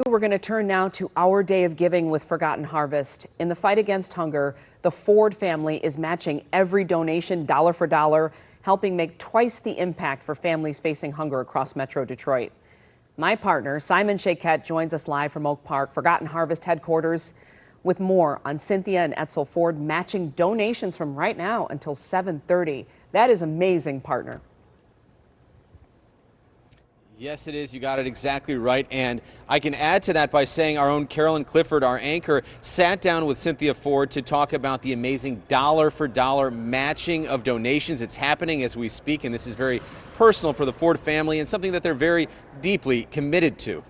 We're going to turn now to our day of giving with Forgotten Harvest. In the fight against hunger, the Ford family is matching every donation dollar for dollar, helping make twice the impact for families facing hunger across Metro Detroit. My partner, Simon Shaquette, joins us live from Oak Park, Forgotten Harvest headquarters, with more on Cynthia and Etzel Ford matching donations from right now until 7:30. That is amazing, partner. Yes, it is. You got it exactly right. And I can add to that by saying our own Carolyn Clifford, our anchor, sat down with Cynthia Ford to talk about the amazing dollar for dollar matching of donations. It's happening as we speak, and this is very personal for the Ford family and something that they're very deeply committed to.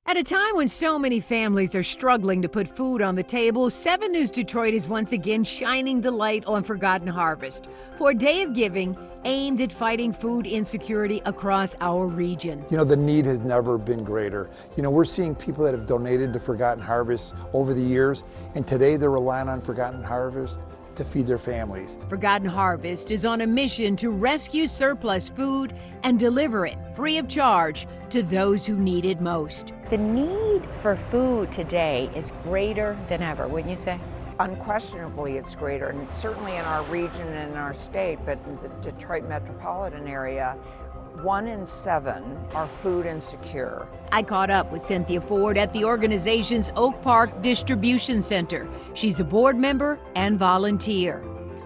At a time when so many families are struggling to put food on the table, 7 News Detroit is once again shining the light on Forgotten Harvest for a day of giving aimed at fighting food insecurity across our region. You know, the need has never been greater. You know, we're seeing people that have donated to Forgotten Harvest over the years, and today they're relying on Forgotten Harvest to feed their families. Forgotten Harvest is on a mission to rescue surplus food and deliver it free of charge to those who need it most. The need for food today is greater than ever, wouldn't you say? Unquestionably, it's greater, and certainly in our region and in our state, but in the Detroit metropolitan area, 1 in 7 are food insecure. I caught up with Cynthia Ford at the organization's Oak Park Distribution Center. She's a board member and volunteer.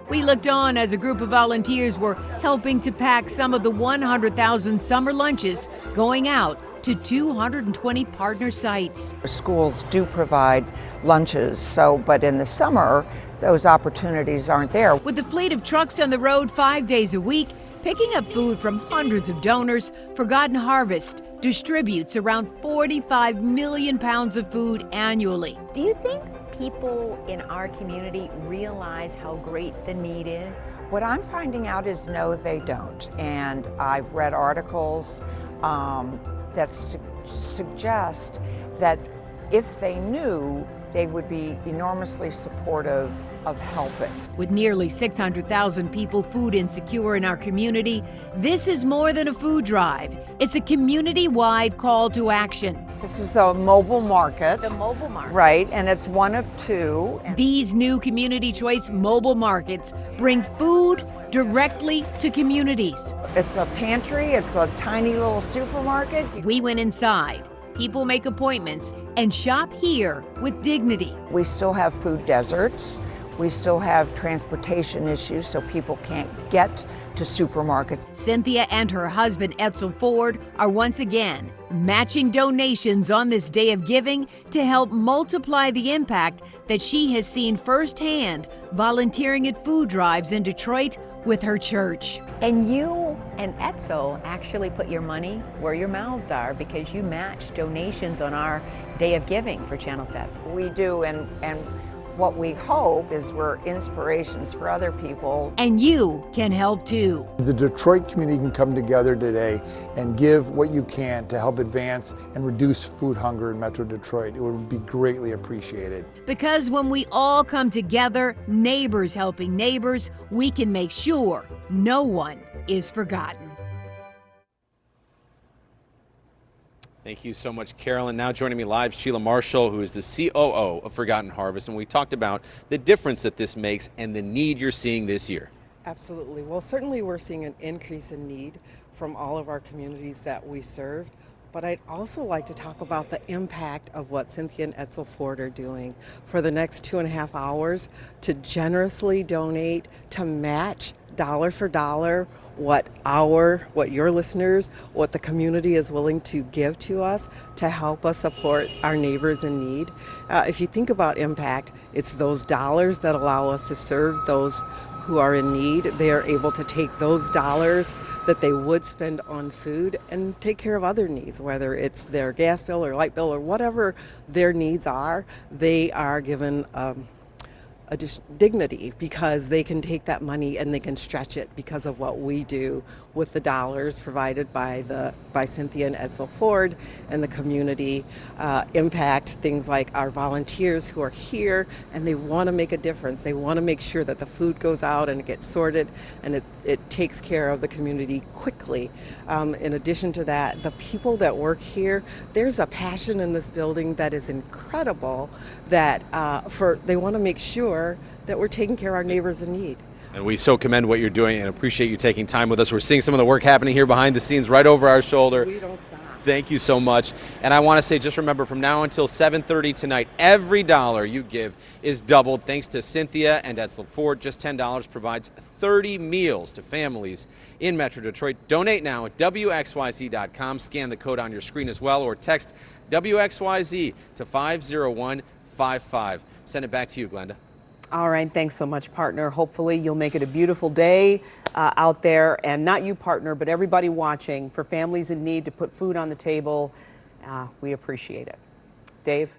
We looked on as a group of volunteers were helping to pack some of the 100,000 summer lunches going out to 220 partner sites. Schools do provide lunches, but in the summer, those opportunities aren't there. With the fleet of trucks on the road 5 days a week, picking up food from hundreds of donors, Forgotten Harvest distributes around 45 million pounds of food annually. Do you think people in our community realize how great the need is? What I'm finding out is no, they don't. And I've read articles that suggest that if they knew, they would be enormously supportive of helping. With nearly 600,000 people food insecure in our community, this is more than a food drive. It's a community-wide call to action. This is the mobile market. The mobile market. Right, and it's one of 2. These new community choice mobile markets bring food directly to communities. It's a pantry, it's a tiny little supermarket. We went inside. People make appointments and shop here with dignity. We still have food deserts. We still have transportation issues, so people can't get to supermarkets. Cynthia and her husband, Etzel Ford, are once again matching donations on this day of giving to help multiply the impact that she has seen firsthand volunteering at food drives in Detroit with her church. And you and Etzel actually put your money where your mouths are because you match donations on our day of giving for Channel 7. We do, and what we hope is we're inspirations for other people. And you can help too. The Detroit community can come together today and give what you can to help advance and reduce food hunger in Metro Detroit. It would be greatly appreciated. Because when we all come together, neighbors helping neighbors, we can make sure no one is forgotten. Thank you so much, Carolyn. Now joining me live, Sheila Marshall, who is the COO of Forgotten Harvest, and we talked about the difference that this makes and the need you're seeing this year. Absolutely. Well, certainly we're seeing an increase in need from all of our communities that we serve, but I'd also like to talk about the impact of what Cynthia and Etzel Ford are doing for the next 2.5 hours to generously donate, to match dollar for dollar what your listeners, what the community is willing to give to us to help us support our neighbors in need. If you think about impact, it's those dollars that allow us to serve those who are in need. They are able to take those dollars that they would spend on food and take care of other needs, whether it's their gas bill or light bill or whatever their needs are. They are given a dignity because they can take that money and they can stretch it because of what we do with the dollars provided by Cynthia and Edsel Ford and the community impact, things like our volunteers who are here and they want to make a difference. They want to make sure that the food goes out and it gets sorted and it takes care of the community quickly. In addition to that, the people that work here, there's a passion in this building that is incredible, that they want to make sure that we're taking care of our neighbors in need. And we so commend what you're doing and appreciate you taking time with us. We're seeing some of the work happening here behind the scenes right over our shoulder. We don't stop. Thank you so much. And I want to say, just remember, from now until 7:30 tonight, every dollar you give is doubled thanks to Cynthia and Edsel Ford. Just $10 provides 30 meals to families in Metro Detroit. Donate now at WXYZ.com. Scan the code on your screen as well, or text WXYZ to 50155. Send it back to you, Glenda. All right, thanks so much, partner. Hopefully you'll make it a beautiful day out there, and not you, partner, but everybody watching, for families in need to put food on the table. We appreciate it. Dave?